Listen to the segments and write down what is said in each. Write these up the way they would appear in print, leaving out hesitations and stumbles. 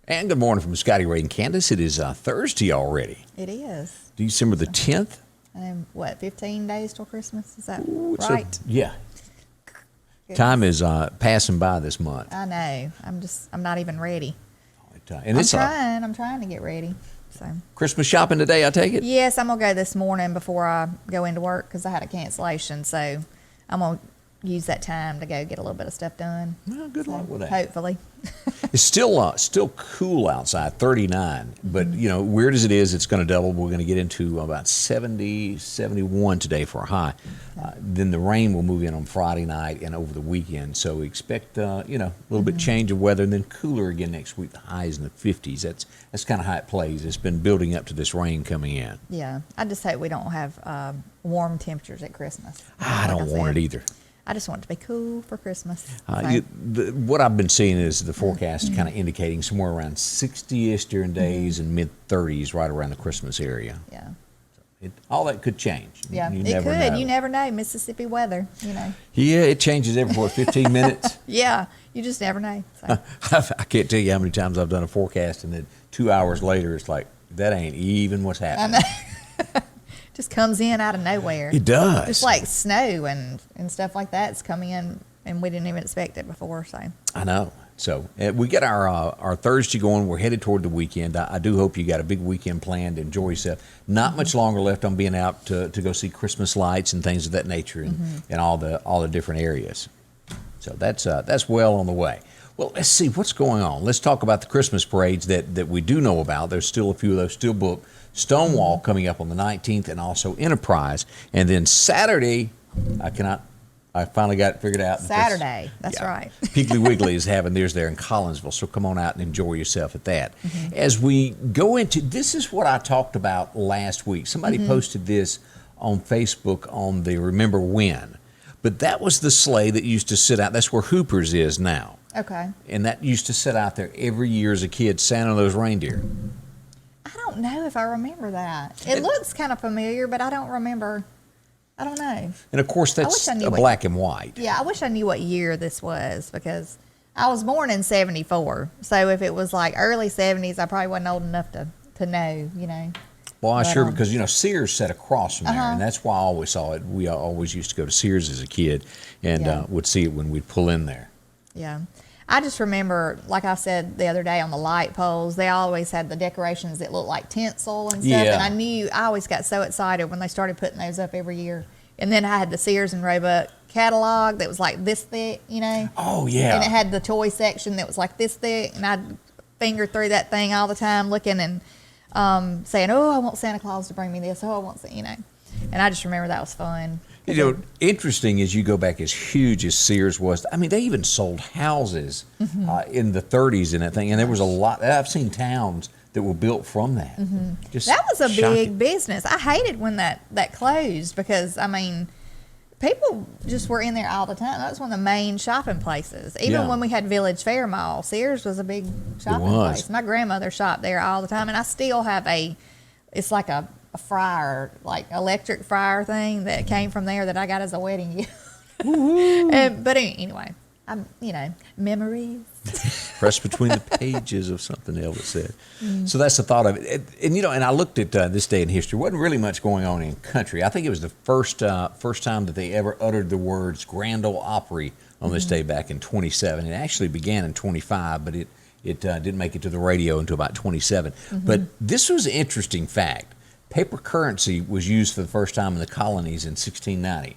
And good morning from Scotty Ray Candace. It is Thursday already. It is. December the 10th. 15 days till Christmas? Is that Ooh, right? Yeah. Goodness. Time is passing by this month. I know. I'm not even ready. And I'm trying to get ready. So Christmas shopping today, I take it? yes, I'm gonna go this morning before I go into work because I had a cancellation. So I'm gonna use that time to go get a little bit of stuff done. Well, good luck with that. Hopefully. It's still cool outside, 39. But, weird as it is, it's going to double. We're going to get into about 70, 71 today for a high. Then the rain will move in on Friday night and over the weekend. So we expect, a little bit change of weather and then cooler again next week. The high is in the 50s. That's kind of how it plays. It's been building up to this rain coming in. Yeah. I just hope we don't have warm temperatures at Christmas. I don't want it either. I just want it to be cool for Christmas. What I've been seeing is the forecast is kind of indicating somewhere around 60-ish during days and mid-30s right around the Christmas area. Yeah. All that could change. Yeah, You it never could. know. You never know. Mississippi weather, Yeah, it changes every 15 minutes. Yeah, you just never know. So. I can't tell you how many times I've done a forecast and then 2 hours later it's like, that ain't even what's happening. I know. Just comes in out of nowhere. It does. Just like snow and stuff like that's coming in, and we didn't even expect it before. So I know. So we get our Thursday going. We're headed toward the weekend. I do hope you got a big weekend planned. Enjoy yourself. Not much longer left on being out to go see Christmas lights and things of that nature in all the different areas. So that's well on the way. Well, let's see what's going on. Let's talk about the Christmas parades that we do know about. There's still a few of those still booked. Stonewall coming up on the 19th, and also Enterprise. And then Saturday, I finally got it figured out. Saturday, that's right. Piggly Wiggly is having theirs there in Collinsville, so come on out and enjoy yourself at that. As we go into, this is what I talked about last week. Somebody posted this on Facebook on the Remember When. But that was the sleigh that used to sit out. That's where Hooper's is now. Okay. And that used to sit out there every year as a kid, Santa those reindeer. I don't know if I remember that. It looks kind of familiar, but I don't remember. I don't know. And of course, that's a black and white. Yeah, I wish I knew what year this was because I was born in 74. So if it was like early 70s, I probably wasn't old enough to know, Well, because, Sears sat across from there, and that's why I always saw it. We always used to go to Sears as a kid and would see it when we'd pull in there. Yeah. I just remember, like I said the other day on the light poles, they always had the decorations that looked like tinsel and stuff. Yeah. And I always got so excited when they started putting those up every year. And then I had the Sears and Roebuck catalog that was like this thick, Oh, yeah. And it had the toy section that was like this thick. And I'd finger through that thing all the time looking and saying, oh, I want Santa Claus to bring me this. Oh, I want, And I just remember that was fun. Interesting as you go back as huge as Sears was. I mean, they even sold houses in the 30s and that thing. And there was a lot. I've seen towns that were built from that. Just that was a shocking. big business. I hated when that closed because, people just were in there all the time. That was one of the main shopping places. Even when we had Village Fair Mall, Sears was a big shopping place. My grandmother shopped there all the time. And I still have it's like a fryer, like electric fryer thing that came from there that I got as a wedding gift. But anyway, memories. Press between the pages of something Elvis said. So that's the thought of it. And I looked at this day in history. Wasn't really much going on in country. I think it was the first time that they ever uttered the words Grand Ole Opry on this day back in 27. It actually began in 25, but it didn't make it to the radio until about 27. But this was an interesting fact. Paper currency was used for the first time in the colonies in 1690.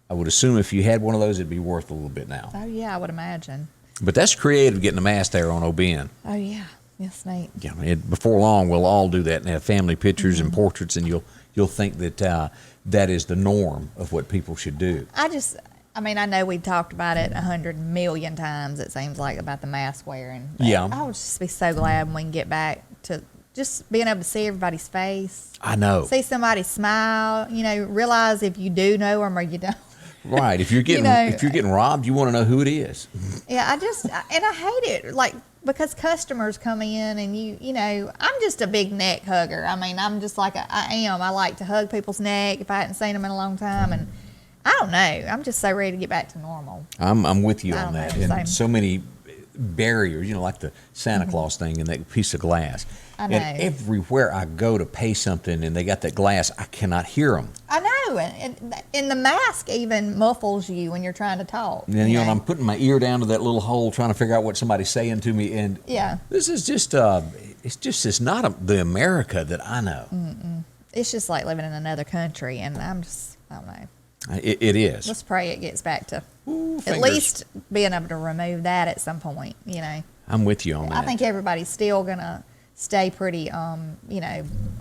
I would assume if you had one of those, it'd be worth a little bit now. Oh, yeah, I would imagine. But that's creative, getting a mask there on OBN. Oh, yeah. Yes, Nate. Yeah, before long, we'll all do that and have family pictures and portraits, and you'll think that that is the norm of what people should do. I know we've talked about it 100 million times, it seems like, about the mask wearing. Yeah. I would just be so glad when we can get back to just being able to see everybody's face. I know. See somebody smile, realize if you do know them or you don't. Right. If you're getting robbed, you want to know who it is. Yeah, I hate it, like, because customers come in and I'm just a big neck hugger. I'm just like I am. I like to hug people's neck if I hadn't seen them in a long time, and I don't know. I'm just so ready to get back to normal. I'm with you on that. And so many barriers, like the Santa Claus thing and that piece of glass. I know. And everywhere I go to pay something and they got that glass, I cannot hear them. I know, and the mask even muffles you when you're trying to talk. And and I'm putting my ear down to that little hole trying to figure out what somebody's saying to me. And this is just, it's not the America that I know. Mm-mm. It's just like living in another country, and I don't know. It is. Let's pray it gets back to at least being able to remove that at some point, I'm with you on that. I think everybody's still going to stay pretty,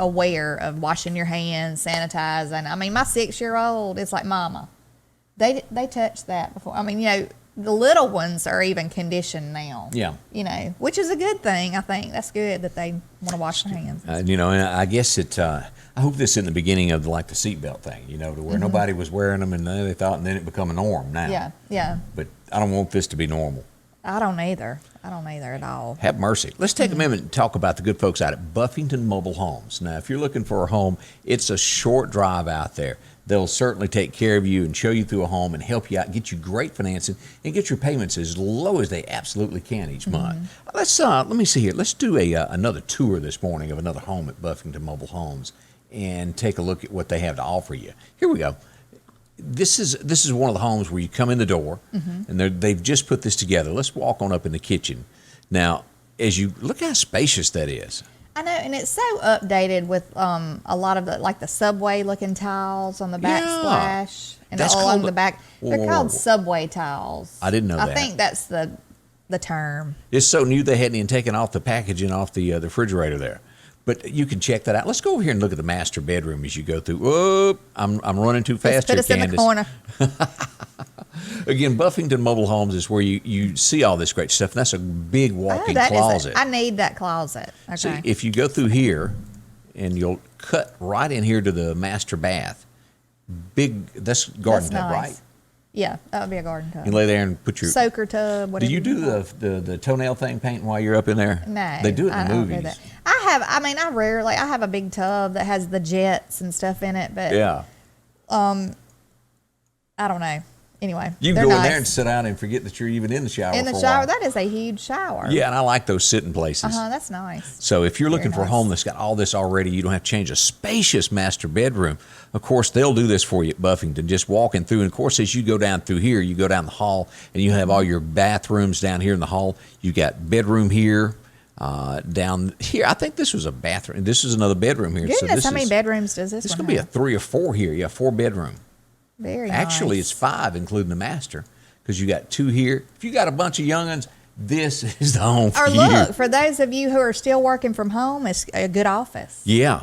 aware of washing your hands, sanitizing. I mean, my 6-year-old, it's like, Mama, they touched that before. I mean, the little ones are even conditioned now. Yeah. Which is a good thing. I think that's good that they want to wash their hands. And I guess I hope this isn't the beginning of the seatbelt thing, to where nobody was wearing them and they thought, and then it become a norm now. Yeah, yeah. But I don't want this to be normal. I don't either at all. Have mercy. Let's take a minute and talk about the good folks out at Buffington Mobile Homes. Now, if you're looking for a home, it's a short drive out there. They'll certainly take care of you and show you through a home and help you out, get you great financing, and get your payments as low as they absolutely can each month. Let me see here. Let's do another tour this morning of another home at Buffington Mobile Homes and take a look at what they have to offer you. Here we go. This is one of the homes where you come in the door, and they've just put this together. Let's walk on up in the kitchen. Now, as you look how spacious that is. I know, and it's so updated with a lot of the subway looking tiles on the backsplash and along the back. They're called subway tiles. I didn't know that. I think that's the term. It's so new they hadn't even taken off the packaging off the refrigerator there. But you can check that out. Let's go over here and look at the master bedroom as you go through. Whoa, I'm running too fast here, Candace. Put us in the corner. Again, Buffington Mobile Homes is where you see all this great stuff. And that's a big walk-in closet. I need that closet. Okay. See, if you go through here, and you'll cut right in here to the master bath, that's garden tub, nice. right? Yeah, that would be a garden tub. You lay there and put your soaker tub. Whatever. Do you do the toenail thing painting while you're up in there? No, they do it in the movies. Do that. I have a big tub that has the jets and stuff in it, but I don't know. Anyway, you can go in there and sit down and forget that you're even in the shower. In the shower, that is a huge shower. Yeah, and I like those sitting places. That's nice. So if you're looking for a home that's got all this already, you don't have to change a spacious master bedroom. Of course, they'll do this for you at Buffington, just walking through. And of course, as you go down through here, you go down the hall, and you have all your bathrooms down here in the hall. You got bedroom here. Down here, I think this was a bathroom. This is another bedroom here. Goodness, how many bedrooms does this one have? This could be a 3 or 4 here. Yeah, 4 bedroom. Very Actually, nice. it's 5, including the master, because you got 2 here. If you got a bunch of young'uns, this is the home for you. Or look, for those of you who are still working from home, it's a good office. Yeah.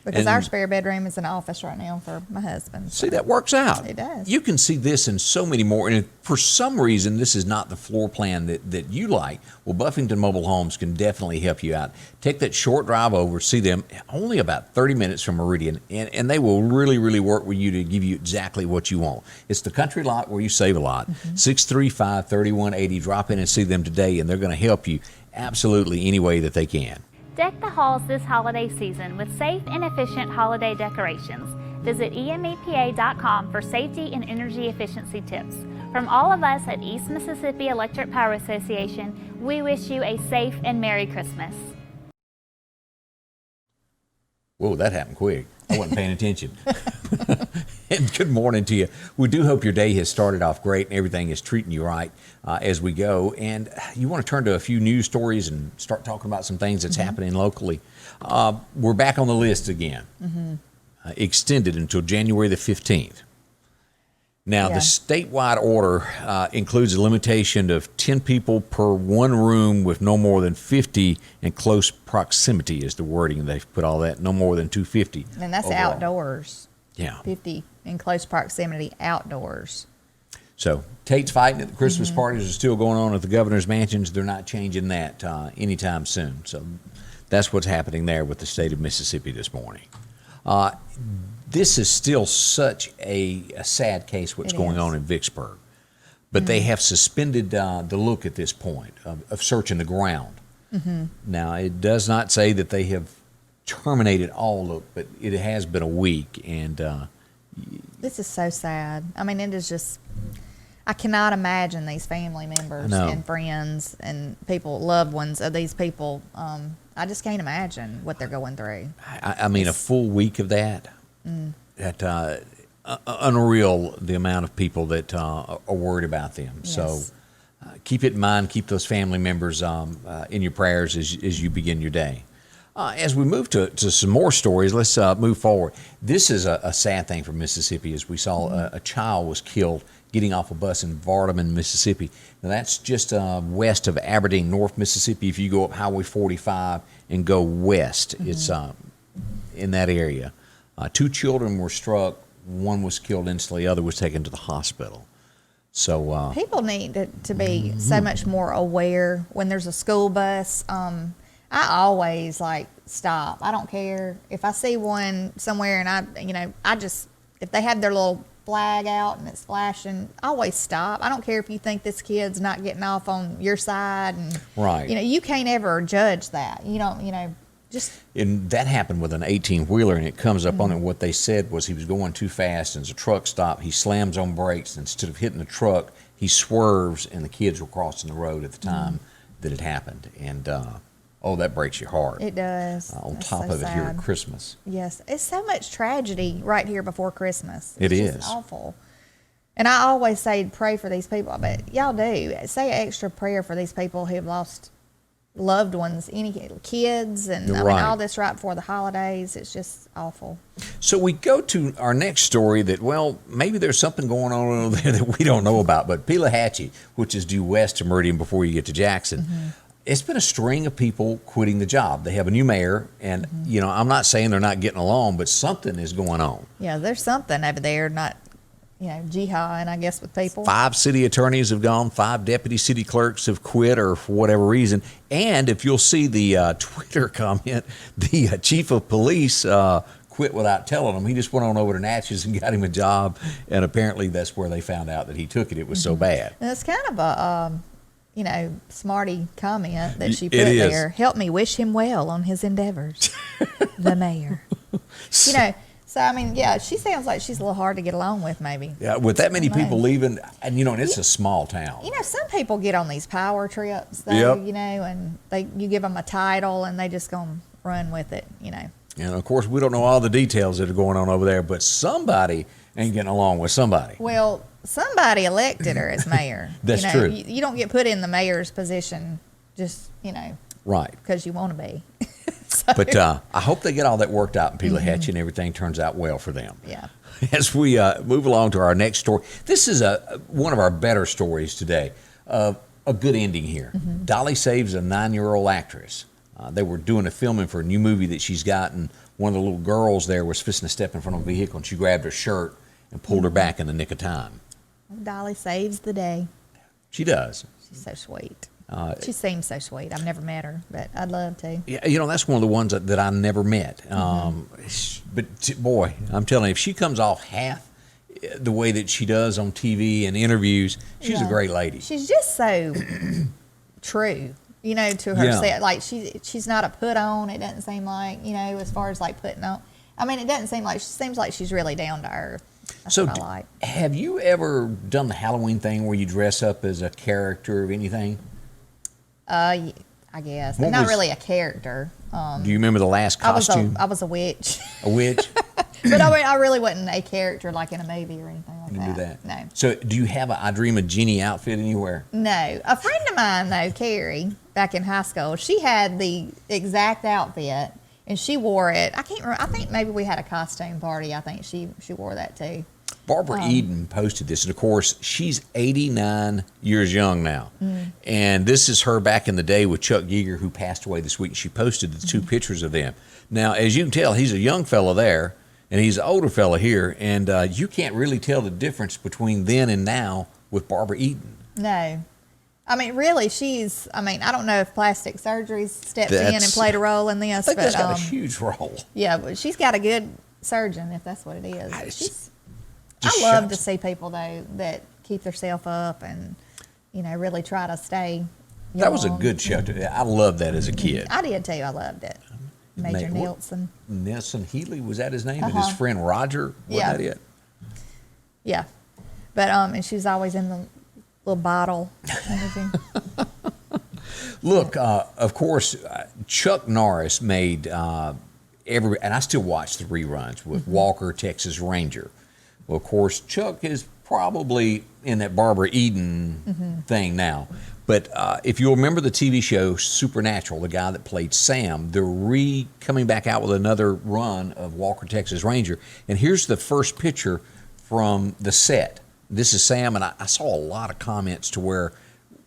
Because our spare bedroom is an office right now for my husband. See, that works out. It does. You can see this and so many more. And if for some reason this is not the floor plan that you like, well, Buffington Mobile Homes can definitely help you out. Take that short drive over, see them, only about 30 minutes from Meridian, and they will really, really work with you to give you exactly what you want. It's the country lot where you save a lot. 635-3180. Drop in and see them today, and they're going to help you absolutely any way that they can. Deck the halls this holiday season with safe and efficient holiday decorations. Visit emepa.com for safety and energy efficiency tips. From all of us at East Mississippi Electric Power Association, we wish you a safe and Merry Christmas. Whoa, that happened quick. I wasn't paying attention. And good morning to you. We do hope your day has started off great and everything is treating you right as we go. And you want to turn to a few news stories and start talking about some things that's happening locally. We're back on the list again, extended until January the 15th. Now, the statewide order includes a limitation of 10 people per one room with no more than 50 in close proximity is the wording. They've put all that, no more than 250. And that's overall. Outdoors. Yeah. 50 in close proximity outdoors. So Tate's fighting it. The Christmas parties are still going on at the governor's mansions. They're not changing that anytime soon. So that's what's happening there with the state of Mississippi this morning. This is still such a sad case, what's going on in Vicksburg. But they have suspended the look at this point of searching the ground. Now, it does not say that they have terminated all look, but it has been a week. And this is so sad. I mean, it is just, I cannot imagine these family members and friends and people, loved ones of these people. I just can't imagine what they're going through. I mean, a full week of that. That unreal, the amount of people that are worried about them. Yes. So keep it in mind. Keep those family members in your prayers as you begin your day. As we move to some more stories, let's move forward. This is a sad thing for Mississippi, as we saw a child was killed getting off a bus in Vardaman, Mississippi. Now, that's just west of Aberdeen, North Mississippi. If you go up Highway 45 and go west, it's in that area. 2 children were struck. One was killed instantly. The other was taken to the hospital. So people need to be so much more aware when there's a school bus. I always stop. I don't care if I see one somewhere and if they have their little flag out and it's flashing, I always stop. I don't care if you think this kid's not getting off on your side, and right. You can't ever judge that. You don't, just. And that happened with an 18-wheeler, and it comes up on it. What they said was he was going too fast, and as a truck stopped, he slams on brakes. Instead of hitting the truck, he swerves, and the kids were crossing the road at the time that it happened. And that breaks your heart. It does. On That's top so of it here at sad. Christmas. Yes, it's so much tragedy right here before Christmas. It It's is just awful. And I always say pray for these people, but y'all do say an extra prayer for these people who have lost loved ones, any kids, and I mean all this right before the holidays. It's just awful. So we go to our next story that, well, maybe there's something going on over there that we don't know about, but Pelahatchie, which is due west of Meridian before you get to Jackson, it's been a string of people quitting the job. They have a new mayor, and, I'm not saying they're not getting along, but something is going on. Yeah, there's something over there, not, jihad, I guess, with people. 5 city attorneys have gone, 5 deputy city clerks have quit, or for whatever reason. And if you'll see the Twitter comment, the chief of police quit without telling them. He just went on over to Natchez and got him a job, and apparently that's where they found out that he took it. It was so bad. And it's kind of a smarty comment that she put there. Help me wish him well on his endeavors. The mayor. So, I mean, yeah, she sounds like she's a little hard to get along with, maybe. Yeah, with that many people leaving, and, and it's a small town. Some people get on these power trips, though, and you give them a title, and they just gonna run with it, And, of course, we don't know all the details that are going on over there, but somebody ain't getting along with somebody. Well, somebody elected her as mayor. That's true. You don't get put in the mayor's position just, right, because you want to be. But I hope they get all that worked out in Pelahatchie and everything turns out well for them. Yeah. As we move along to our next story, this is one of our better stories today. A good ending here. Dolly saves a 9-year-old actress. They were doing a filming for a new movie that she's got, and one of the little girls there was fixing to step in front of a vehicle, and she grabbed her shirt and pulled her back in the nick of time. Dolly saves the day. She does. She's so sweet. She seems so sweet. I've never met her, but I'd love to. Yeah, that's one of the ones that I never met. But boy, I'm telling you, if she comes off half the way that she does on TV and interviews, she's a great lady. She's just so true, to herself. Like she's not a put on. It doesn't seem like, as far as putting on. I mean, it doesn't seem like, she seems like she's really down to earth. That's what I like. Have you ever done the Halloween thing where you dress up as a character of anything? I guess. But not really a character. Do you remember the last costume? I was a witch. A witch? But I really wasn't a character like in a movie or anything like You that. do that? No. So do you have a I Dream of Jeannie outfit anywhere? No. A friend of mine, though, Carrie, back in high school, she had the exact outfit, and she wore it. I can't remember. I think maybe we had a costume party. I think she wore that, too. Barbara Eaton posted this, and of course, she's 89 years young now. And this is her back in the day with Chuck Yeager, who passed away this week. She posted the 2 pictures of them. Now, as you can tell, he's a young fella there, and he's an older fella here, and you can't really tell the difference between then and now with Barbara Eaton. No. I mean, really, I don't know if plastic surgery stepped in and played a role in this. I think that's got a huge role. Yeah, but she's got a good surgeon, if that's what it is. I love to see people, though, that keep themselves up and, really try to stay young. That was a good show. I loved that as a kid. I did, too. I loved it. Major Nelson. Nelson Healy, was that his name? And his friend Roger, was that it? Yeah. But and she was always in the little bottle. Energy. Look, of course, Chuck Norris made and I still watch the reruns with Walker, Texas Ranger. Well, of course, Chuck is probably in that Barbara Eden thing now. But if you'll remember the TV show Supernatural, the guy that played Sam, they're coming back out with another run of Walker, Texas Ranger. And here's the first picture from the set. This is Sam, and I saw a lot of comments to where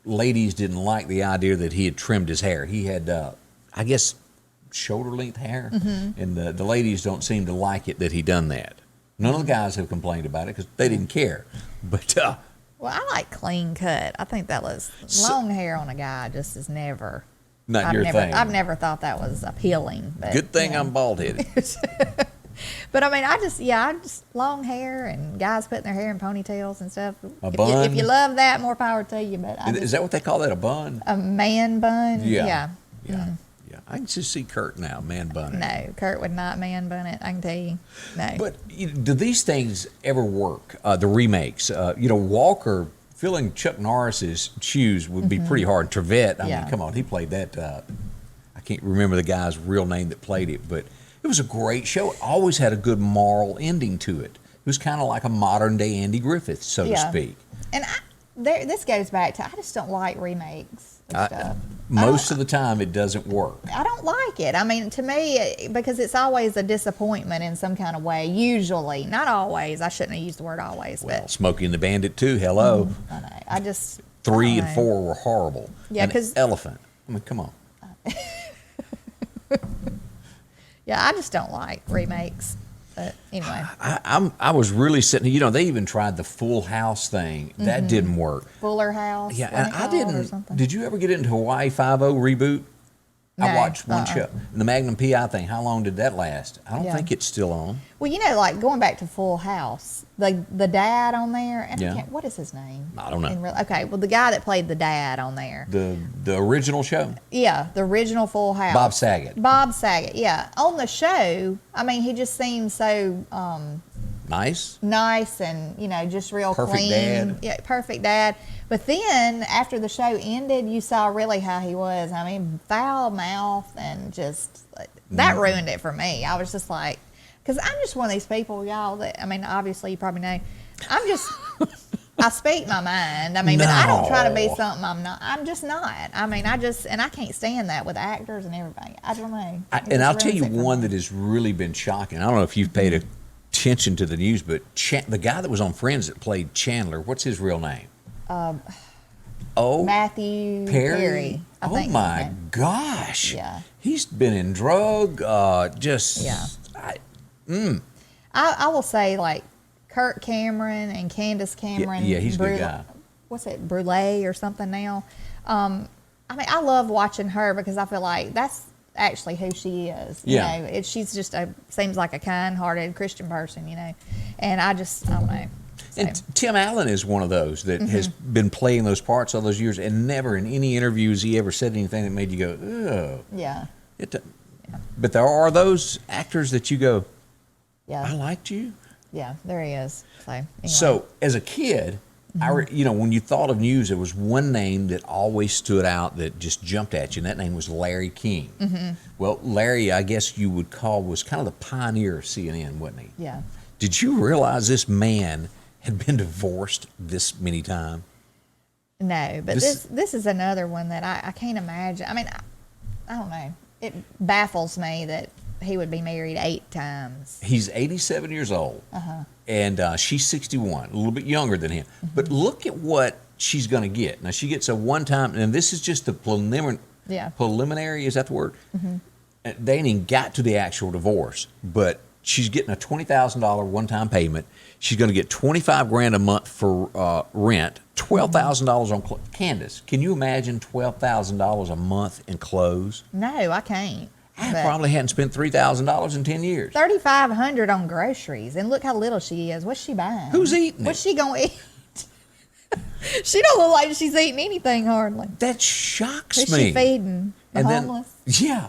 ladies didn't like the idea that he had trimmed his hair. He had, I guess, shoulder-length hair, and the ladies don't seem to like it that he done that. None of the guys have complained about it because they didn't care. But well, I like clean cut. I think that was long hair on a guy just is never. Not your thing. I've never thought that was appealing. But, good thing I'm bald-headed. But I mean, I just long hair and guys putting their hair in ponytails and stuff. Bun. If you love that, more power to you. But Is that what they call that, a bun? a man bun? Yeah. I can just see Kurt now, man bun. No, Kurt would not man bun it. I can tell you. No. But do these things ever work? The remakes, Walker filling Chuck Norris's shoes would be pretty hard. Trevette, I mean, come on, he played that. I can't remember the guy's real name that played it, but it was a great show. It always had a good moral ending to it. It was kind of like a modern day Andy Griffith, so to speak. And this goes back to I just don't like remakes and stuff. Most of the time, it doesn't work. I don't like it. I mean, to me, because it's always a disappointment in some kind of way. Usually, not always. I shouldn't have used the word always. Well, but Smokey and the Bandit too. Hello. I know. I just 3 and 4 were horrible. Yeah, because Elephant. I mean, come on. Yeah, I just don't like remakes. But anyway, I was really sitting. They even tried the Full House thing. That didn't work. Fuller House. Yeah, and I Or didn't. something. Did you ever get into Hawaii Five-0 reboot? I No, watched one show. And the Magnum PI thing. How long did that last? I don't Yeah. think it's still on. Well, like going back to Full House, the dad on there, and Yeah. what is his name? I don't know. Okay, well, the guy that played the dad on there. The original show. Yeah, the original Full House. Bob Saget. Bob Saget, yeah. On the show, I mean, he just seems so Nice. nice and, just real Perfect clean. dad. Yeah, perfect dad. But then after the show ended, you saw really how he was. I mean, foul mouth and just that ruined it for me. I was just like, because I'm just one of these people, y'all, that, I mean, obviously you probably know, I speak my mind. I mean, but I don't try to be something I'm not. I'm just not. I mean, and I can't stand that with actors and everybody. I don't know. And I'll tell you one that has really been shocking. I don't know if you've paid attention to the news, but the guy that was on Friends that played Chandler, what's his real name? Matthew Perry. I think Oh my gosh! Yeah, he's been in drug. I will say like Kirk Cameron and Candace Cameron. Yeah, he's a good guy. What's it, Brule or something now? I mean, I love watching her because I feel like that's actually who she is. Yeah. She's just seems like a kind-hearted Christian person, and I don't know. So. And Tim Allen is one of those that has been playing those parts all those years, and never in any interviews he ever said anything that made you go, "Oh." Yeah. But there are those actors that you go, Yeah. "I liked you." Yeah, there he is. So, anyway. So as a kid, when you thought of news, there was one name that always stood out that just jumped at you, and that name was Larry King. Well, Larry, I guess you would call, was kind of the pioneer of CNN, wasn't he? Yeah. Did you realize this man had been divorced this many times? No, but this is another one that I can't imagine. I mean, I don't know. It baffles me that he would be married 8 times. He's 87 years old, and she's 61, a little bit younger than him. But look at what she's going to get. Now, she gets a one-time, and this is just the preliminary. Yeah. Preliminary, is that the word? They ain't even got to the actual divorce, but she's getting a $20,000 one-time payment. She's going to get $25,000 a month for rent, $12,000 on clothes. Candace, can you imagine $12,000 a month in clothes? No, I can't. I probably hadn't spent $3,000 in 10 years. $3,500 on groceries, and look how little she is. What's she buying? Who's eating What's it? she gonna eat? She don't look like she's eating anything hardly. That shocks Who's me. she feeding? The homeless? Yeah.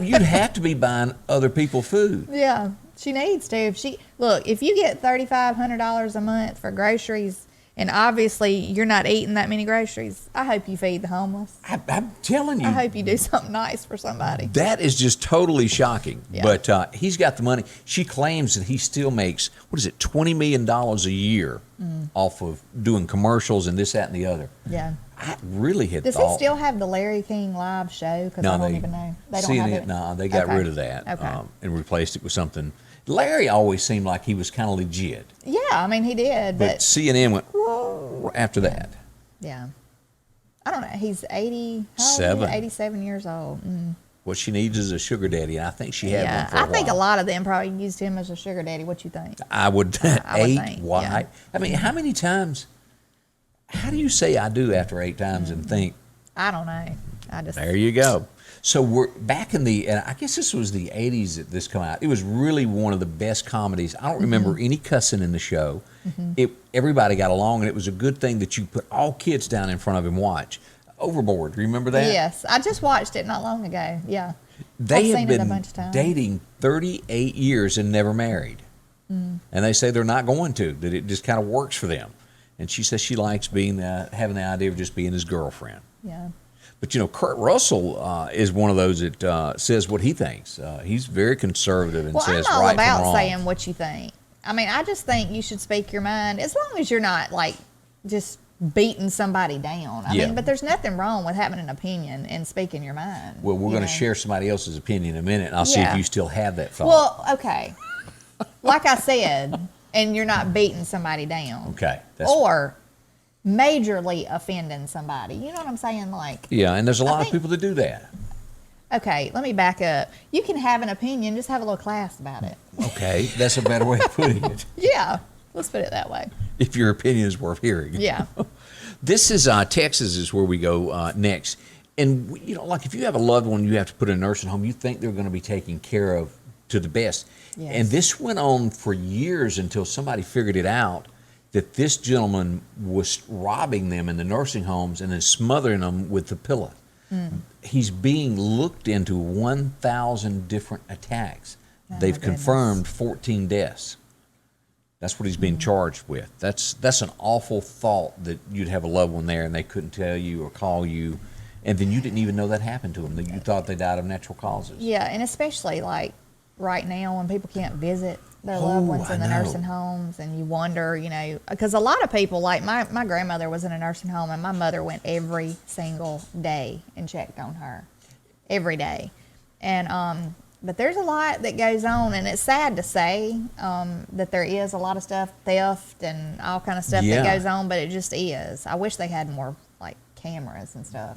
You'd have to be buying other people food. Yeah, she needs to. If you get $3,500 a month for groceries, And obviously, you're not eating that many groceries. I hope you feed the homeless. I'm telling you. I hope you do something nice for somebody. That is just totally shocking. Yeah. But he's got the money. She claims that he still makes, $20 million a year off of doing commercials and this, that, and the other. Yeah. I really had Does thought. he still have the Larry King live show? Because I don't even know. They don't have it? No, they got rid of that and replaced it with something. Larry always seemed like he was kind of legit. Yeah, I mean, he did. But CNN went, whoa, after that. Yeah. I don't know. He's 87 years old. What she needs is a sugar daddy, and I think she had one for a while. I think a lot of them probably used him as a sugar daddy. What you think? I would think. Why? Yeah. I mean, how many times? How do you say I do after 8 times and think? I don't know. There you go. So we're back in and I guess this was the 80s that this came out. It was really one of the best comedies. I don't remember any cussing in the show. Everybody got along, and it was a good thing that you put all kids down in front of and watch. Overboard, remember that? Yes, I just watched it not long ago. Yeah, They I've had seen been it a bunch of times. dating 38 years and never married. And they say they're not going to, that it just kind of works for them. And she says she likes having the idea of just being his girlfriend. Yeah. But, Kurt Russell is one of those that says what he thinks. He's very conservative and says I'm all right about from wrong. saying what you think. I mean, I just think you should speak your mind, as long as you're not, like, just beating somebody down. I mean, but there's nothing wrong with having an opinion and speaking your mind. Well, we're going to share somebody else's opinion in a minute, and I'll see if you still have that thought. Well, okay. Like I said, and you're not beating somebody down. Okay. Or majorly offending somebody. You know what I'm saying? Like, yeah, and there's a lot of people that do that. Okay, let me back up. You can have an opinion, just have a little class about it. Okay, that's a better way of putting it. Yeah, let's put it that way. If your opinion is worth hearing. Yeah. This is Texas is where we go next. And, like if you have a loved one you have to put in a nursing home, you think they're going to be taken care of to the best. Yes. And this went on for years until somebody figured it out that this gentleman was robbing them in the nursing homes and then smothering them with the pillow. He's being looked into 1,000 different attacks. They've confirmed 14 deaths. That's what he's being charged with. That's an awful thought that you'd have a loved one there and they couldn't tell you or call you, and then you didn't even know that happened to them. That you thought they died of natural causes. Yeah, and especially like right now when people can't visit their loved ones in the nursing homes, and you wonder, because a lot of people, like my grandmother was in a nursing home, and my mother went every single day and checked on her every day. And but there's a lot that goes on, and it's sad to say that there is a lot of stuff, theft and all kind of stuff that goes on, but it just is. I wish they had more like cameras and stuff.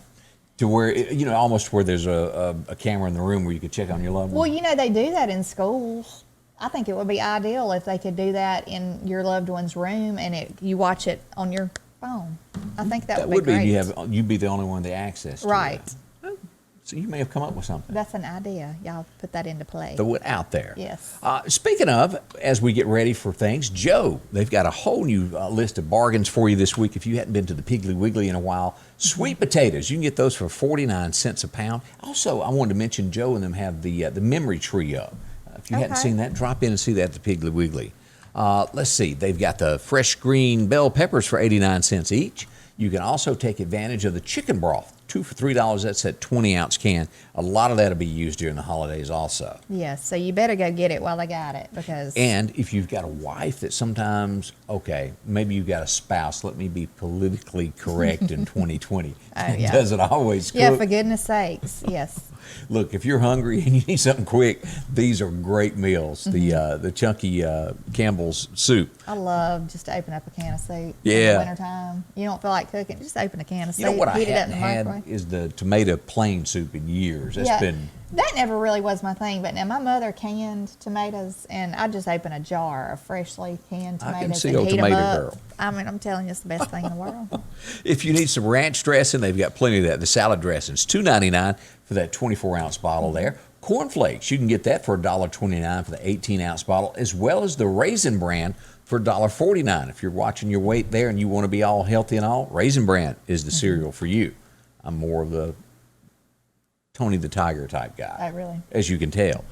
To where, almost where there's a camera in the room where you could check on your loved one. Well, they do that in schools. I think it would be ideal if they could do that in your loved one's room and you watch it on your phone. I think that would be great. You'd be the only one with the access to right. That. So you may have come up with something. That's an idea. Y'all put that into play. Throw it out there. Yes. Speaking of, as we get ready for things, Joe, they've got a whole new list of bargains for you this week. If you hadn't been to the Piggly Wiggly in a while, sweet potatoes, you can get those for 49 cents a pound. Also, I wanted to mention Joe and them have the memory tree up. If you hadn't seen that, drop in and see that at the Piggly Wiggly. Let's see. They've got the fresh green bell peppers for 89 cents each. You can also take advantage of the chicken broth, 2 for $3. That's that 20-ounce can. A lot of that will be used during the holidays also. Yes, so you better go get it while they got it, because... And if you've got a wife that sometimes, maybe you've got a spouse, let me be politically correct in 2020. It doesn't always cook. Yeah, for goodness sakes, yes. Look, if you're hungry and you need something quick, these are great meals. The chunky Campbell's soup. I love just to open up a can of soup in the wintertime. You don't feel like cooking, just open a can of soup. You know what I heat it up hadn't in the microwave. had is the tomato plain soup in years. That never really was my thing, but now my mother canned tomatoes, and I just open a jar of freshly canned tomatoes I can see and old heat tomato them up. girl. I mean, I'm telling you, it's the best thing in the world. If you need some ranch dressing, they've got plenty of that. The salad dressing's $2.99 for that 24-ounce bottle there. Cornflakes, you can get that for $1.29 for the 18-ounce bottle, as well as the Raisin Bran for $1.49. If you're watching your weight there and you want to be all healthy and all, Raisin Bran is the cereal for you. I'm more of the Tony the Tiger type guy. Oh, really? As you can tell.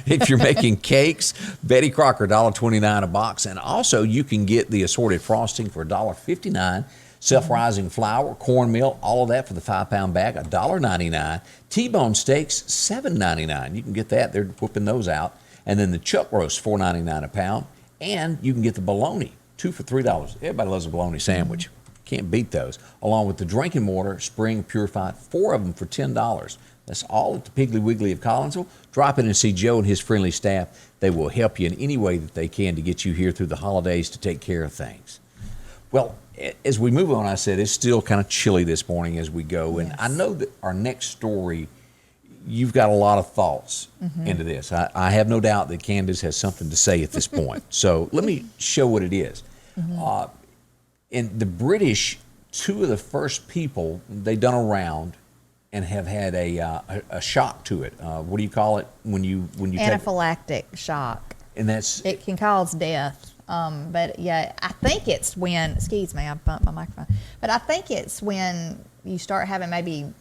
If you're making cakes, Betty Crocker, $1.29 a box. And also you can get the assorted frosting for $1.59. Self-rising flour, cornmeal, all of that for the 5-pound bag, $1.99. T-bone steaks, $7.99. You can get that. They're whipping those out. And then the chuck roast, $4.99 a pound. And you can get the bologna, 2 for $3. Everybody loves a bologna sandwich. Can't beat those. Along with the drinking water, spring purified, 4 of them for $10. That's all at the Piggly Wiggly of Collinsville. Drop in and see Joe and his friendly staff. They will help you in any way that they can to get you here through the holidays to take care of things. Well, as we move on, I said it's still kind of chilly this morning as we go. And I know that our next story, you've got a lot of thoughts into this. I have no doubt that Candace has something to say at this point. So let me show what it is. And the British, 2 of the first people, they done a round and have had a shock to it. What do you call it when you Anaphylactic shock. And it can cause death. But yeah, I think it's when, excuse me, I bumped my microphone. But I think it's when you start having maybe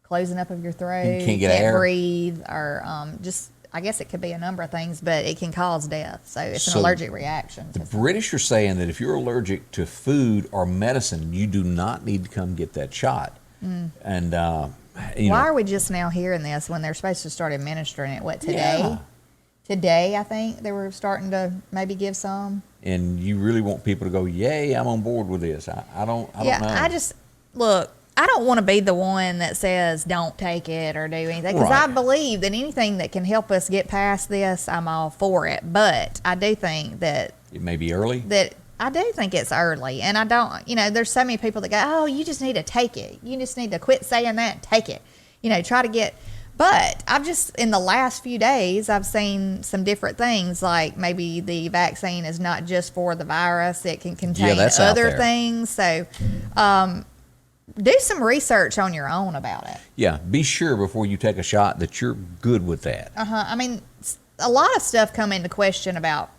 closing up of your throat, you can't get air, breathe, or just, I guess it could be a number of things, but it can cause death. So it's an allergic reaction. The British are saying that if you're allergic to food or medicine, you do not need to come get that shot. And why are we just now hearing this when they're supposed to start administering it? What, today? Yeah. Today, I think they were starting to maybe give some. And you really want people to go, yay, I'm on board with this. I don't know. I don't want to be the one that says don't take it or do anything, because I believe that anything that can help us get past this, I'm all for it. But I do think that it may be early. I do think it's early, and I don't. There's so many people that go, "Oh, you just need to take it. You just need to quit saying that and take it." Try to get. But I've just, in the last few days, I've seen some different things, like maybe the vaccine is not just for the virus; it can contain other things. So. Do some research on your own about it. Yeah, be sure before you take a shot that you're good with that. I mean, a lot of stuff come into question about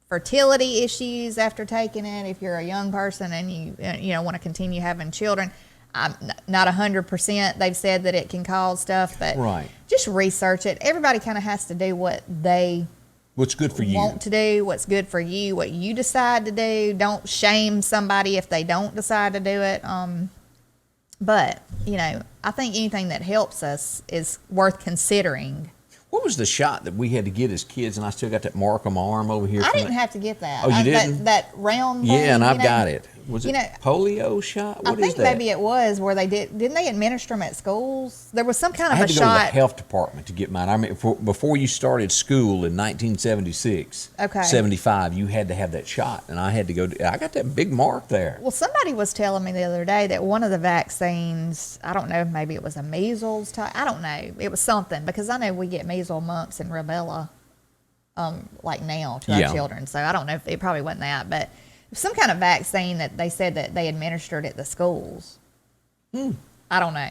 fertility issues after taking it. If you're a young person and you want to continue having children, I'm not 100%. They've said that it can cause stuff, but just research it. Everybody kind of has to do what's good for you. Want to do what's good for you, what you decide to do. Don't shame somebody if they don't decide to do it. But, I think anything that helps us is worth considering. What was the shot that we had to get as kids, and I still got that mark on my arm over here? I didn't have to get that. Oh, you didn't? That round thing? Yeah, and I've got it. Was it polio shot? What is that? I think maybe it was where they didn't they administer them at schools? There was some kind of a shot. I had to go to the health department to get mine. I mean, before you started school in 1976, 75, you had to have that shot, and I had to go. I got that big mark there. Well, somebody was telling me the other day that one of the vaccines, I don't know if maybe it was a measles type. I don't know. It was something, because I know we get measles, mumps, and rubella, like now to our children. So I don't know if it probably wasn't that, but. Some kind of vaccine that they said that they administered at the schools. I don't know.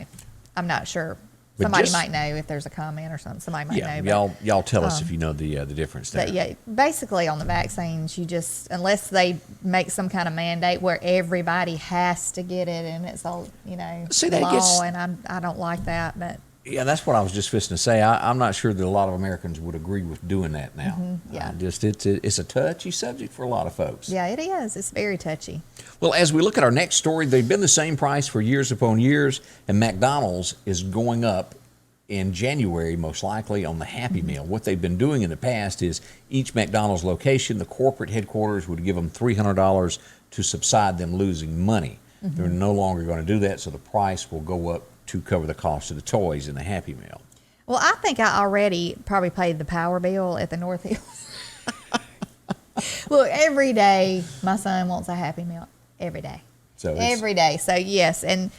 I'm not sure. But somebody might know if there's a comment or something. Somebody might know. Y'all tell us if you know the difference there. But basically on the vaccines, you just, unless they make some kind of mandate where everybody has to get it and it's all, law, and I don't like that, but. Yeah, that's what I was just fixing to say. I'm not sure that a lot of Americans would agree with doing that now. It's a touchy subject for a lot of folks. Yeah, it is. It's very touchy. Well, as we look at our next story, they've been the same price for years upon years, and McDonald's is going up in January, most likely, on the Happy Meal. What they've been doing in the past is each McDonald's location, the corporate headquarters would give them $300 to subside them losing money. They're no longer going to do that, so the price will go up to cover the cost of the toys in the Happy Meal. Well, I think I already probably paid the power bill at the North Hills. Look, every day my son wants a Happy Meal. Every day. Every day. So, yes. And,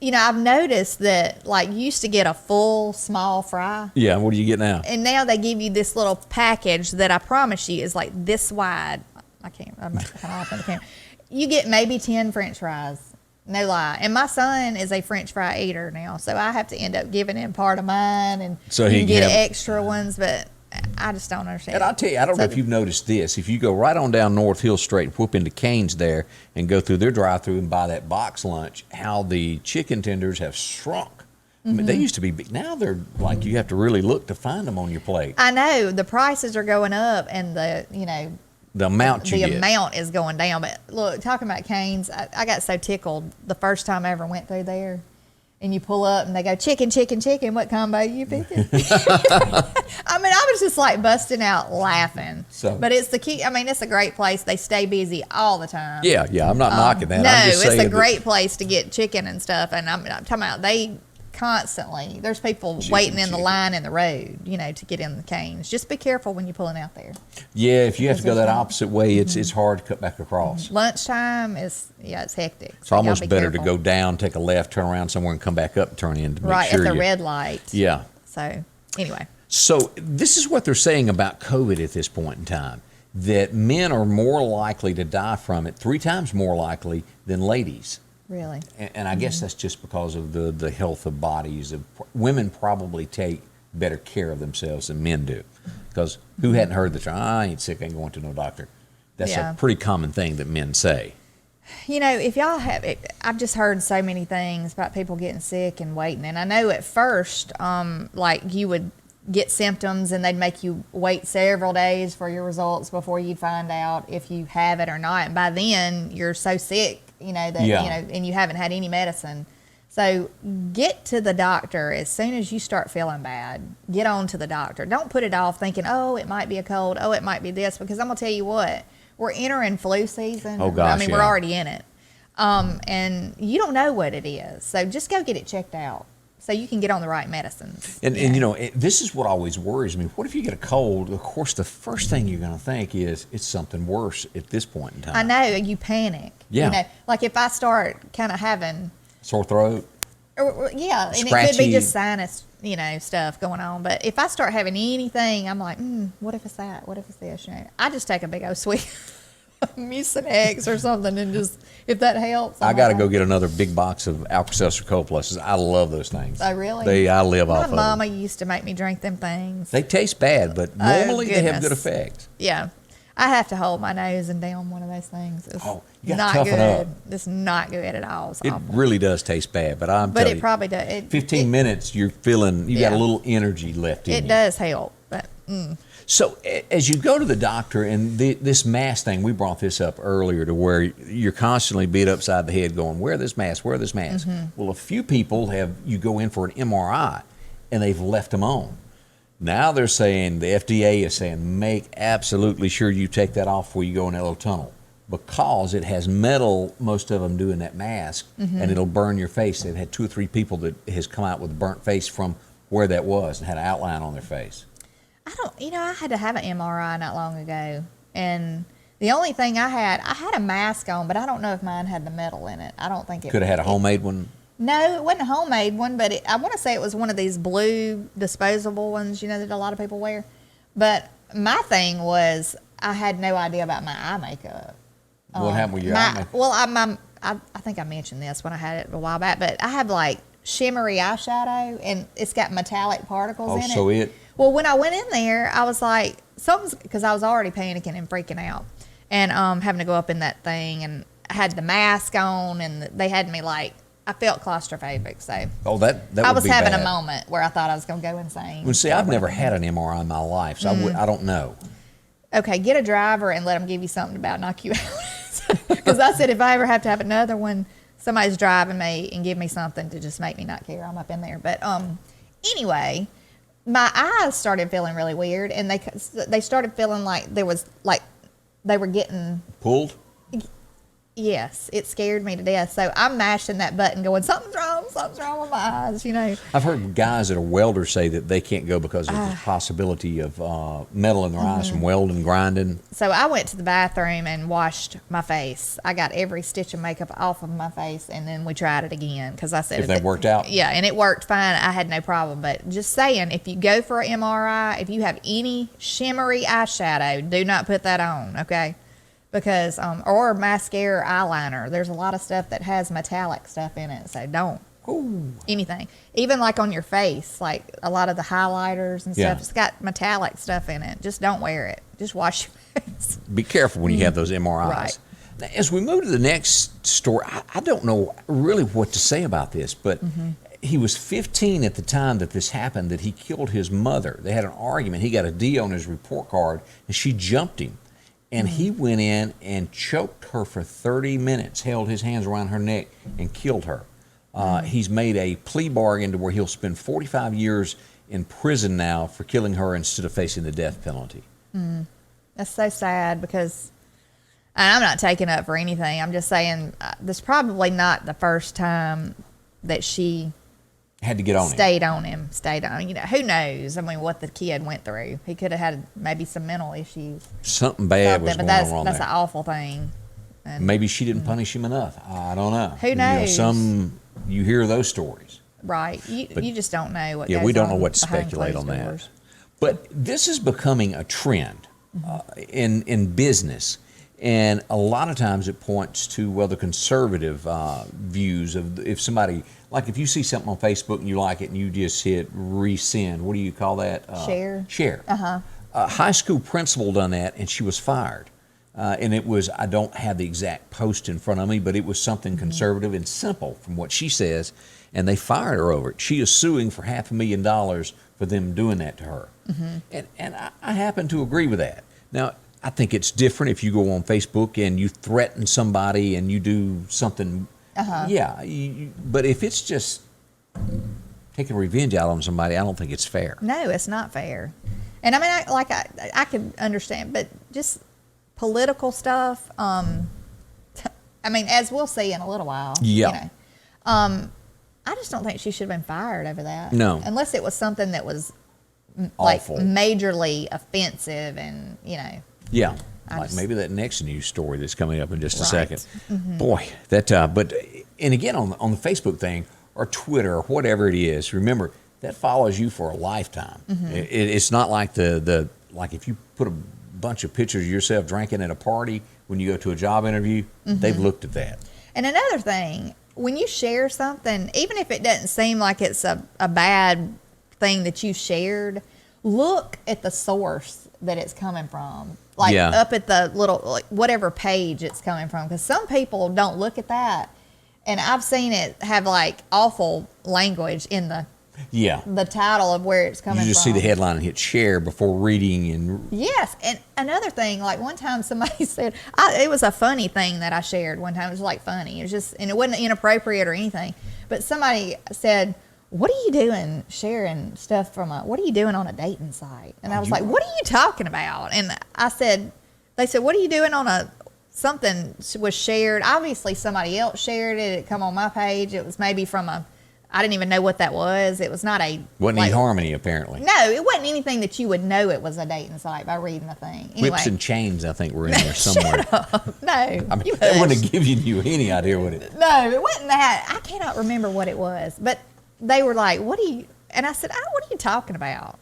I've noticed that, like, you used to get a full small fry. Yeah, what do you get now? And now they give you this little package that I promise you is like this wide. I'm not kind of off on the camera. You get maybe 10 French fries. No lie. And my son is a French fry eater now, so I have to end up giving him part of mine, and so he can get extra ones, but I just don't understand. And I'll tell you, I don't know if you've noticed this. If you go right on down North Hill Straight and whoop into Cane's there and go through their drive-thru and buy that box lunch, how the chicken tenders have shrunk I mean, they used to be big. Now they're like you have to really look to find them on your plate. I know the prices are going up, and the amount you get. amount is going down. But look, talking about canes, I got so tickled the first time I ever went through there. And you pull up and they go, chicken, chicken, chicken. What combo you picking? I mean, I was just like busting out laughing. But it's the key. I mean, it's a great place. They stay busy all the time. Yeah. I'm not knocking that. No, I'm just it's saying a great place to get chicken and stuff. And I'm talking about they constantly, there's people waiting in the line in the road, to get in the canes. Just be careful when you're pulling out there. Yeah, if you have to go that opposite way, it's hard to cut back across. Lunchtime it's hectic. It's almost better to go down, take a left, turn around somewhere, and come back up and turn in to make sure at the red light. Yeah. So anyway. So this is what they're saying about COVID at this point in time, that men are more likely to die from it, 3 times more likely than ladies. Really? And I guess that's just because of the health of bodies. Women probably take better care of themselves than men do. Because who hadn't heard the term, I ain't sick, I ain't going to no doctor. That's a pretty common thing that men say. If y'all have, I've just heard so many things about people getting sick and waiting. And I know at first, like you would get symptoms and they'd make you wait several days for your results before you'd find out if you have it or not. And by then, you're so sick. And you haven't had any medicine. So get to the doctor as soon as you start feeling bad. Get on to the doctor. Don't put it off thinking, oh, it might be a cold. Oh, it might be this. Because I'm going to tell you what, we're entering flu season. Oh, gosh, we're already in it. And you don't know what it is. So just go get it checked out so you can get on the right medicines. And this is what always worries me. What if you get a cold? Of course, the first thing you're going to think is it's something worse at this point in time. I know. You panic. Yeah. Like if I start kind of having sore throat. Yeah, and scratchy. It could be just sinus, stuff going on. But if I start having anything, I'm like, what if it's that? What if it's this? I just take a big old swig of Mucinex or something, and just if that helps. I got to go get another big box of Alka-Seltzer Cold Pluses. I love those things. Oh, really? I live off of them. My mama used to make me drink them things. They taste bad, but normally they have good effects. Yeah. I have to hold my nose and down one of those things. It's you got not to toughen good. up. It's not good at all. It's it awful. really does taste bad, but it probably does. 15 minutes, you're feeling, you got a little energy left in you. It does help. But, So as you go to the doctor, and this mask thing, we brought this up earlier to where you're constantly beat upside the head going, wear this mask, wear this mask. Mm-hmm. Well, a few people you go in for an MRI, and they've left them on. Now they're saying, the FDA is saying, make absolutely sure you take that off before you go in that little tunnel, because it has metal, most of them doing that mask, and it'll burn your face. They've had 2 or 3 people that has come out with a burnt face from where that was and had an outline on their face. I had to have an MRI not long ago, and the only thing I had a mask on, but I don't know if mine had the metal in it. I don't think it could have had a homemade one. No, it wasn't a homemade one, but I want to say it was one of these blue disposable ones, that a lot of people wear. But my thing was I had no idea about my eye makeup. What happened with your eye makeup? Well, I think I mentioned this when I had it a while back, but I have like shimmery eyeshadow, and it's got metallic particles in it. Well, when I went in there, I was like, because I was already panicking and freaking out, and having to go up in that thing, and I had the mask on, and they had me like, I felt claustrophobic, so that I was having bad. a moment where I thought I was going to go insane. Well, see, I've never had an MRI in my life, so I don't know. Okay, get a driver and let them give you something about knock you out. Because I said if I ever have to have another one, somebody's driving me and give me something to just make me not care. I'm up in there. But anyway, my eyes started feeling really weird, and they started feeling like there was like they were getting pulled. Yes, it scared me to death. So I'm mashing that button going, something's wrong with my eyes, I've heard guys that are welders say that they can't go because of the possibility of metal in their eyes from welding, grinding. So I went to the bathroom and washed my face. I got every stitch of makeup off of my face, and then we tried it again because I said... If that worked out? Yeah, and it worked fine. I had no problem. But just saying, if you go for an MRI, if you have any shimmery eyeshadow, do not put that on, okay? Because or mascara, eyeliner. There's a lot of stuff that has metallic stuff in it, so don't. Ooh. Anything. Even like on your face, like a lot of the highlighters and stuff, it's got metallic stuff in it. Just don't wear it. Just wash your face. Be careful when you have those MRIs. Right. Now, as we move to the next story, I don't know really what to say about this, but he was 15 at the time that this happened, that he killed his mother. They had an argument. He got a D on his report card, and she jumped him. And he went in and choked her for 30 minutes, held his hands around her neck, and killed her. He's made a plea bargain to where he'll spend 45 years in prison now for killing her instead of facing the death penalty. That's so sad because, and I'm not taking up for anything. I'm just saying this is probably not the first time that she had to get on stayed on him. You know, who knows? I mean, what the kid went through. He could have had maybe some mental issues. Something bad was going on That's there. an awful thing. And maybe she didn't punish him enough. I don't know. Who knows? You hear those stories. Right. You just don't know what. Yeah, goes we don't know on what to behind speculate on closed that. doors. But this is becoming a trend in business. And a lot of times it points to, the conservative views of if somebody, like if you see something on Facebook and you like it and you just hit resend, what do you call that? Share. A high school principal done that and she was fired. And it was, I don't have the exact post in front of me, but it was something conservative and simple from what she says. And they fired her over it. She is suing for $500,000 for them doing that to her. And I happen to agree with that. Now, I think it's different if you go on Facebook and you threaten somebody and you do something. Yeah, but if it's just taking revenge out on somebody, I don't think it's fair. No, it's not fair. And I mean, I could understand, but just political stuff. I mean, as we'll see in a little while. Yeah. You know, I just don't think she should have been fired over that. No. Unless it was something that was like Awful. Majorly offensive and, you know. Yeah, like maybe that next news story that's coming up in just a Right. second. Boy, that, but, and again, on the Facebook thing or Twitter or whatever it is, remember, that follows you for a lifetime. It's not like like if you put a bunch of pictures of yourself drinking at a party when you go to a job interview, they've looked at that. And another thing, when you share something, even if it doesn't seem like it's a bad thing that you shared, look at the source that it's coming from. Like up at the little, like whatever page it's coming from. Because some people don't look at that. And I've seen it have like awful language in the title of where it's coming from. You just see the headline and hit share before reading. And Yes. And another thing, like one time somebody said, it was a funny thing that I shared one time. It was like funny. It was just, and it wasn't inappropriate or anything. But somebody said, what are you doing sharing stuff what are you doing on a dating site? And I was like, what are you talking about? And they said, what are you doing on something was shared. Obviously somebody else shared it. It come on my page. It was maybe from I didn't even know what that was. It was not wasn't eHarmony apparently. No, it wasn't anything that you would know it was a dating site by reading the thing. Anyway. Whips and chains, I think, were in there somewhere. No. I mean, that wouldn't have given you any idea what it. No, it wasn't that. I cannot remember what it was. But they were like, what are you? And I said, what are you talking about?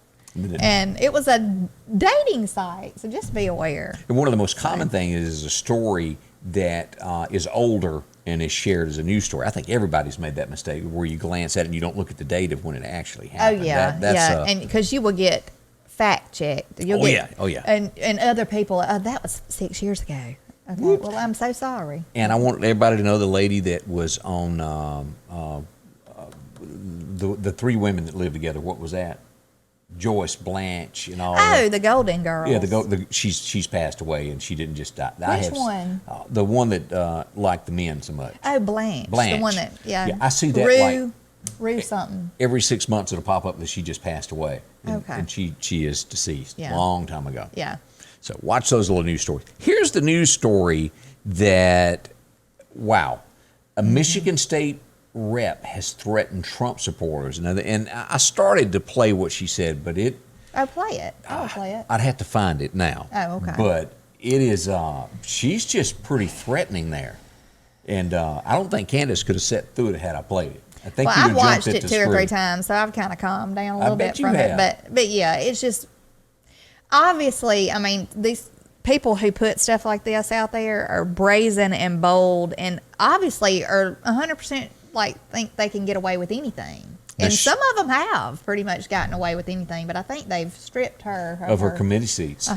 And it was a dating site. So just be aware. And one of the most common things is a story that is older and is shared as a news story. I think everybody's made that mistake where you glance at it and you don't look at the date of when it actually happened. Oh, yeah. And because you will get fact checked. Oh, yeah. And other people, that was 6 years ago. Okay, well, I'm so sorry. And I want everybody to know the lady that was on the three women that lived together. What was that? Joyce, Blanche, and all. Oh, the Golden Girls. Yeah, she's passed away, and she didn't just die. Which one? The one that liked the men so much. Oh, Blanche. The one that, I see that Rue something. Every 6 months it'll pop up that she just passed away. And, Okay. And she is deceased a long time ago. Yeah. So watch those little news stories. Here's the news story that, wow, a Michigan State rep has threatened Trump supporters. And I started to play what she said, but Oh, play it. I'll play it. I'd have to find it now. Oh, okay. But it is, she's just pretty threatening there. And I don't think Candace could have sat through it had I played it. I think Well, I've watched it 2 or 3 times, so I've kind of calmed down a little bit from it. But yeah, it's just, obviously, I mean, these people who put stuff like this out there are brazen and bold and obviously are 100% think they can get away with anything. And some of them have pretty much gotten away with anything, but I think they've stripped her of her committee seats.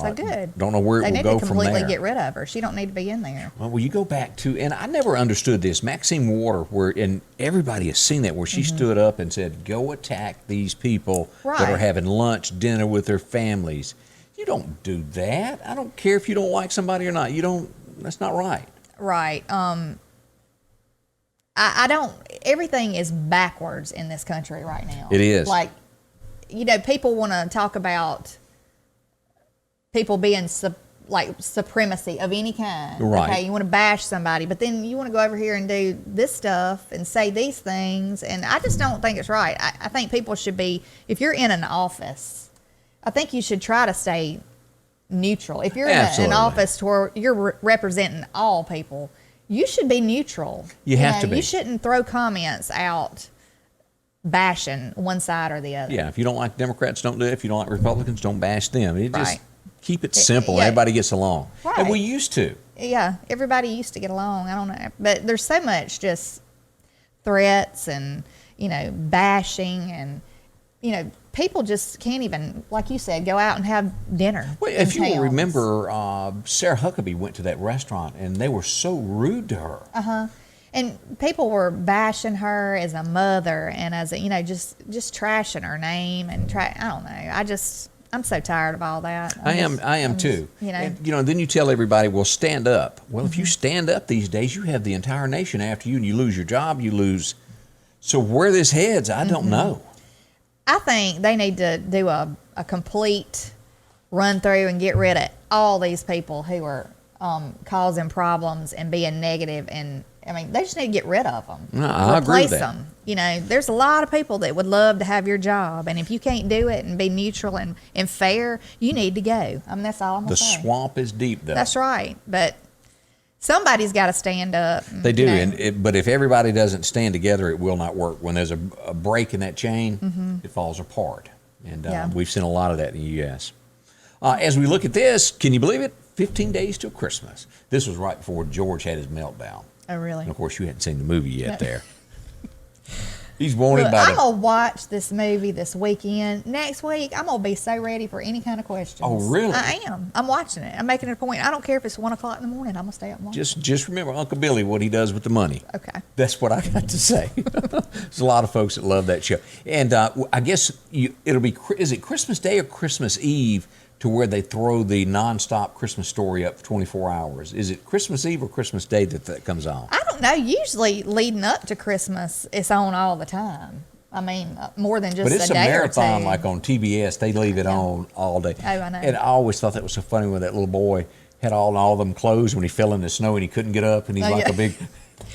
So good. Don't know where they it will need go to from completely there. get rid of her. She don't need to be in there. Well, you go back to, and I never understood this, Maxine Water, and everybody has seen that, where she stood up and said, go attack these people that are Right. having lunch, dinner with their families. You don't do that. I don't care if you don't like somebody or not. That's not right. Right. I don't. Everything is backwards in this country right now. It is. Like, people want to talk about people being supremacy of any kind. Right. Okay, you want to bash somebody, but then you want to go over here and do this stuff and say these things, and I just don't think it's right. I think people should be, if you're in an office, I think you should try to stay neutral. If you're in an office where you're representing all people, you should be neutral. You have to be. You shouldn't throw comments out bashing one side or the other. Yeah, if you don't like Democrats, don't do it. If you don't like Republicans, don't bash them. Just Right. keep it simple. Yeah. Everybody gets along. Right. And we used to. Yeah, everybody used to get along. I don't know. But there's so much just threats and, bashing and, people just can't even, like you said, go out and have dinner. Well, if you will remember, Sarah Huckabee went to that restaurant, and they were so rude to her. And people were bashing her as a mother and as a, just trashing her name and I don't know. I'm so tired of all that. I am too. And, And then you tell everybody, well, stand up. Well, if you stand up these days, you have the entire nation after you, and you lose your job, you lose. So where this heads, I don't know. I think they need to do a complete run through and get rid of all these people who are causing problems and being negative. And they just need to get rid of them. No, I agree with Replace that. them. There's a lot of people that would love to have your job, and if you can't do it and be neutral and fair, you need to go. That's all I'm gonna The say. swamp is deep, though. That's right, but somebody's got to stand up. They do, but if everybody doesn't stand together, it will not work. When there's a break in that chain, it falls apart. And we've seen a lot of that in the U.S. As we look at this, can you believe it? 15 days till Christmas. This was right before George had his meltdown. Oh, really? And of course, you hadn't seen the movie yet there. He's wanted by I'm going to watch this movie this weekend. Next week, I'm going to be so ready for any kind of questions. Oh, really? I am. I'm watching it. I'm making it a point. I don't care if it's 1 o'clock in the morning. I'm going to stay up and watch it. Just remember Uncle Billy, what he does with the money. Okay. That's what I got to say. There's a lot of folks that love that show. And I guess it'll be, is it Christmas Day or Christmas Eve to where they throw the nonstop Christmas story up for 24 hours? Is it Christmas Eve or Christmas Day that comes on? I don't know. Usually leading up to Christmas, it's on all the time. More than just But it's a a day marathon, or two. like on TBS. They leave it on all day. Oh, I know. And I always thought that was so funny when that little boy had all them clothes when he fell in the snow and he couldn't get up, and he's like a big...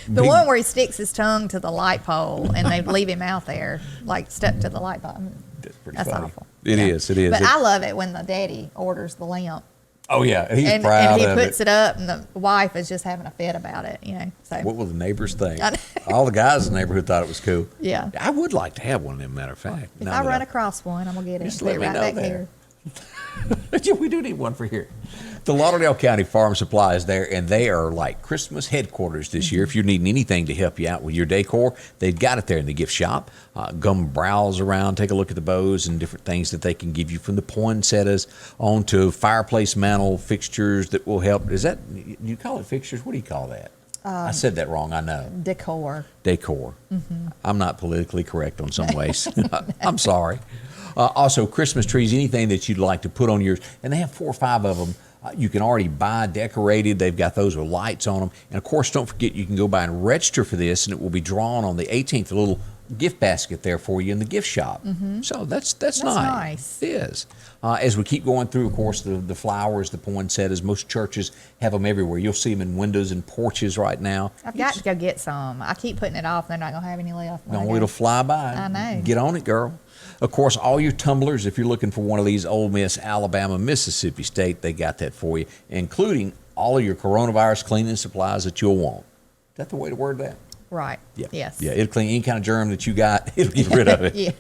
The one where he sticks his tongue to the light pole and they leave him out there, like stuck to the light pole. That's pretty That's funny. awful. It is. But I love it when the daddy orders the lamp. Oh, yeah. He's And proud he of puts it up, and the wife is just having a fit about it, So What will the neighbors think? I know. All the guys in the neighborhood thought it was cool. Yeah. I would like to have one of them, matter of fact. If I run across one, I'm gonna get it. Just Put let it me right know back there. here. Yeah, we do need one for here. The Lauderdale County Farm Supply is there, and they are like Christmas headquarters this year. If you're needing anything to help you out with your decor, they've got it there in the gift shop. Come browse around, take a look at the bows and different things that they can give you, from the poinsettias on to fireplace mantle fixtures that will help. Is that, you call it fixtures? What do you call that? I said that wrong, I know. Decor. Decor. I'm not politically correct on some ways. I'm sorry. Also, Christmas trees, anything that you'd like to put on yours. And they have 4 or 5 of them. You can already buy decorated. They've got those with lights on them. And, of course, don't forget, you can go by and register for this, and it will be drawn on the 18th, a little gift basket there for you in the gift shop. So that's nice. It is. As we keep going through, of course, the flowers, the poinsettias, most churches have them everywhere. You'll see them in windows and porches right now. I've got to go get some. I keep putting it off. They're not gonna have any left. No, it'll fly by. I know. Get on it, girl. Of course, all your tumblers, if you're looking for one of these Ole Miss, Alabama, Mississippi State, they got that for you, including all of your coronavirus cleaning supplies that you'll want. Is that the way to word that? Right. Yeah. Yes. Yeah, it'll clean any kind of germ that you got. It'll get rid of it. Yes.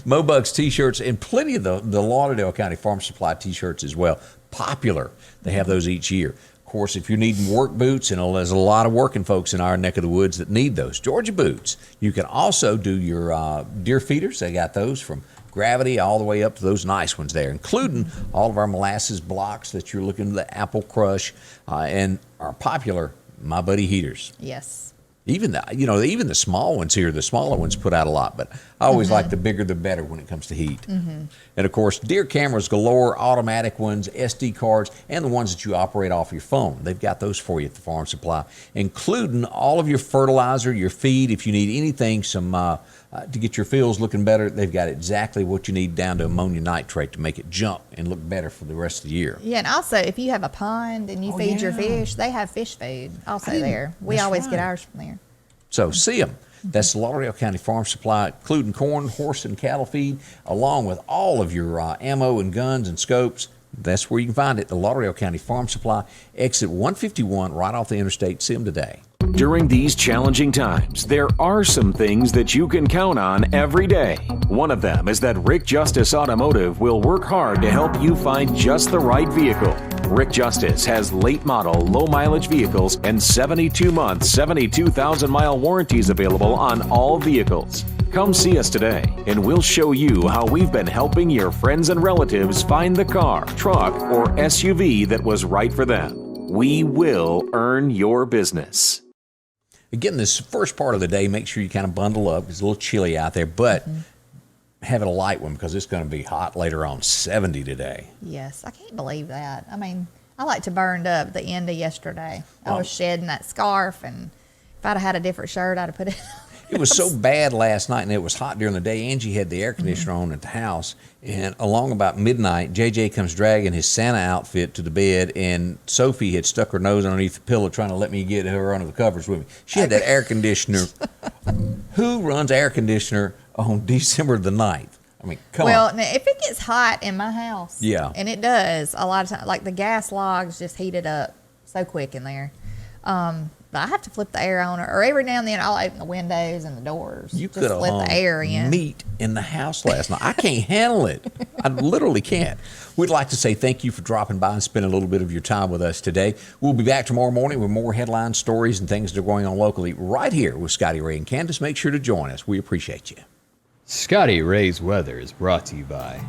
Mobugs T-shirts, and plenty of the Lauderdale County Farm Supply T-shirts as well. Popular. They have those each year. Of course, if you're needing work boots, and there's a lot of working folks in our neck of the woods that need those, Georgia boots. You can also do your deer feeders. They got those from Gravity all the way up to those nice ones there, including all of our molasses blocks that you're looking at, the Apple Crush, and our popular My Buddy heaters. Yes. Even the small ones here, the smaller ones put out a lot, but I always like the bigger the better when it comes to heat. And of course, Deer cameras galore, automatic ones, SD cards, and the ones that you operate off your phone. They've got those for you at the Farm Supply, including all of your fertilizer, your feed. If you need anything, to get your fields looking better, they've got exactly what you need down to ammonium nitrate to make it jump and look better for the rest of the year. Yeah, and also if you have a pond and you feed your fish, they have fish food also there. We always get ours from there. So see them. That's the Lauderdale County Farm Supply, including corn, horse, and cattle feed, along with all of your ammo and guns and scopes. That's where you can find it, the Lauderdale County Farm Supply, exit 151, right off the interstate. See them today. During these challenging times, there are some things that you can count on every day. One of them is that Rick Justice Automotive will work hard to help you find just the right vehicle. Rick Justice has late model, low mileage vehicles and 72-month, 72,000-mile warranties available on all vehicles. Come see us today, and we'll show you how we've been helping your friends and relatives find the car, truck, or SUV that was right for them. We will earn your business. Again, this first part of the day, make sure you kind of bundle up. It's a little chilly out there, but have it a light one because it's going to be hot later on, 70 today. Yes, I can't believe that. I mean, I like to burned up at the end of yesterday. I was shedding that scarf, and if I'd have had a different shirt, I'd have put it on. It was so bad last night, and it was hot during the day. Angie had the air conditioner on at the house, and along about midnight, JJ comes dragging his Santa outfit to the bed, and Sophie had stuck her nose underneath the pillow trying to let me get her under the covers with me. She had that air conditioner. Who runs air conditioner on December the 9th? I mean, come on. Well, now, if it gets hot in my house, and it does a lot of times, like the gas logs just heat it up so quick in there. But I have to flip the air on, or every now and then I'll open the windows and the doors. You just could have let the air in. Meat in the house last night. I can't handle it. I literally can't. We'd like to say thank you for dropping by and spending a little bit of your time with us today. We'll be back tomorrow morning with more headline stories and things that are going on locally right here with Scotty Ray and Candace. Make sure to join us. We appreciate you. Scotty Ray's Weather is brought to you by